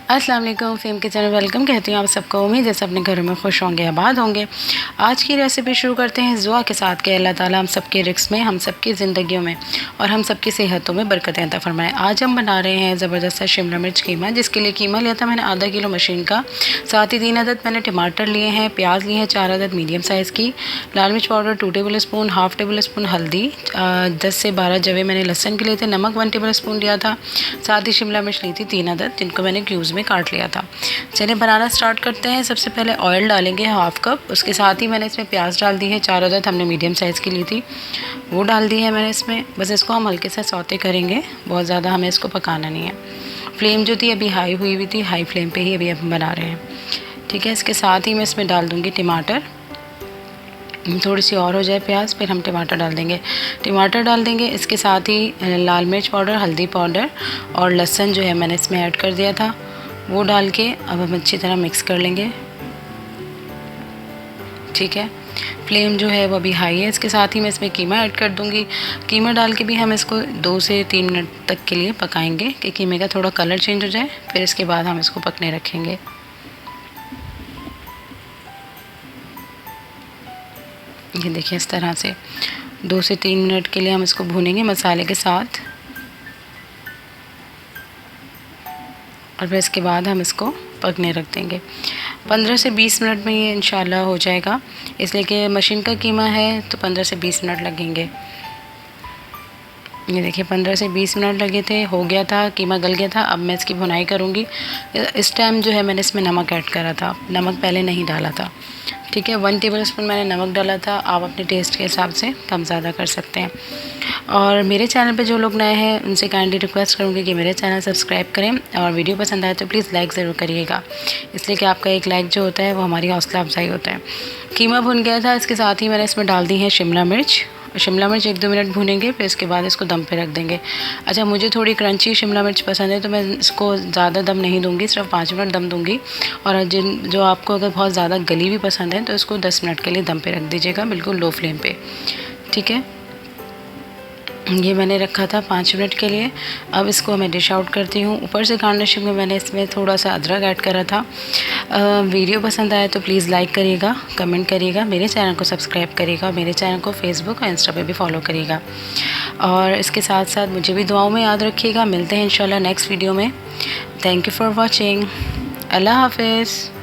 अस्सलाम वालेकुम, fame kitchen में वेलकम कहती हूँ आप सबको। उम्मीद है सब अपने घरों में खुश होंगे, आबाद होंगे। आज की रेसिपी शुरू करते हैं इस दुआ के साथ कि अल्लाह ताला हम सबके रिस्क में, हम सबकी ज़िंदगियों में और हम सबकी सेहतों में बरकतें अता फ़रमाएँ। आज हम बना रहे हैं ज़बरदस्त शिमला मिर्च कीमा, जिसके लिए कीमा लिया था मैंने आधा किलो मशीन का। साथ ही 3 अदद मैंने टमाटर लिए हैं, प्याज लिए हैं 4 अदद मीडियम साइज़ की, लाल मिर्च powder 2 table spoon, half table spoon हल्दी, 10 से 12 जवे मैंने लहसुन के लिए थे, नमक 1 टेबल स्पून लिया था। साथ ही शिमला मिर्च ली थी 3 अदद, जिनको मैंने क्यूब्स में काट लिया था। चलिए बनाना स्टार्ट करते हैं। सबसे पहले ऑयल डालेंगे हाफ़ कप, उसके साथ ही मैंने इसमें प्याज डाल दी है, 4 अदद हमने मीडियम साइज़ की ली थी, वो डाल दी है मैंने इसमें। बस इसको हम हल्के से सौते करेंगे, बहुत ज़्यादा हमें इसको पकाना नहीं है। फ्लेम जो थी अभी हाई हुई हुई थी, हाई फ्लेम पे ही अभी हम बना रहे हैं, ठीक है। इसके साथ ही मैं इसमें डाल दूँगी टमाटर, थोड़ी सी और हो जाए प्याज, फिर हम टमाटर डाल देंगे। टमाटर डाल देंगे, इसके साथ ही लाल मिर्च पाउडर, हल्दी पाउडर और लहसुन जो है मैंने इसमें ऐड कर दिया था, वो डाल के अब हम अच्छी तरह मिक्स कर लेंगे, ठीक है। फ्लेम जो है वो अभी हाई है। इसके साथ ही मैं इसमें कीमा ऐड कर दूंगी। कीमा डाल के भी हम इसको 2 से 3 मिनट तक के लिए पकाएंगे कि कीमे का थोड़ा कलर चेंज हो जाए, फिर इसके बाद हम इसको पकने रखेंगे। ये देखिए इस तरह से 2 से 3 मिनट के लिए हम इसको भूनेंगे मसाले के साथ, और फिर इसके बाद हम इसको पकने रख देंगे। 15 से 20 मिनट में ये इंशाल्लाह हो जाएगा, इसलिए कि मशीन का कीमा है तो 15 से 20 मिनट लगेंगे। ये देखिए 15 से 20 मिनट लगे थे, हो गया था, कीमा गल गया था। अब मैं इसकी भुनाई करूँगी। इस टाइम जो है मैंने इसमें नमक ऐड करा था, नमक पहले नहीं डाला था, ठीक है। 1 टेबल स्पून मैंने नमक डाला था, आप अपने टेस्ट के हिसाब से कम ज़्यादा कर सकते हैं। और मेरे चैनल पे जो लोग नए हैं उनसे काइंडली रिक्वेस्ट करूँगी कि मेरे चैनल सब्सक्राइब करें, और वीडियो पसंद आए तो प्लीज़ लाइक ज़रूर करिएगा, इसलिए कि आपका एक लाइक जो होता है वो हमारी हौसला अफजाई होता है। कीमा भुन गया था, इसके साथ ही मैंने इसमें डाल दी है शिमला मिर्च। शिमला मिर्च 1-2 मिनट भूनेंगे, फिर इसके बाद इसको दम पे रख देंगे। अच्छा, मुझे थोड़ी क्रंची शिमला मिर्च पसंद है तो मैं इसको ज़्यादा दम नहीं दूंगी, सिर्फ 5 मिनट दम दूंगी। और जो आपको अगर बहुत ज़्यादा गली भी पसंद है तो इसको 10 मिनट के लिए दम पे रख दीजिएगा, बिल्कुल लो फ्लेम पे, ठीक है। ये मैंने रखा था 5 मिनट के लिए। अब इसको मैं डिश आउट करती हूँ। ऊपर से गार्निशिंग में मैंने इसमें थोड़ा सा अदरक ऐड करा था। वीडियो पसंद आए तो प्लीज़ लाइक करिएगा, कमेंट करिएगा, मेरे चैनल को सब्सक्राइब करिएगा, मेरे चैनल को फेसबुक और इंस्टा पे भी फॉलो करिएगा, और इसके साथ साथ मुझे भी दुआओं में याद रखिएगा। मिलते हैं इंशाल्लाह नेक्स्ट वीडियो में। Thank you for watching. अल्लाह हाफिज़।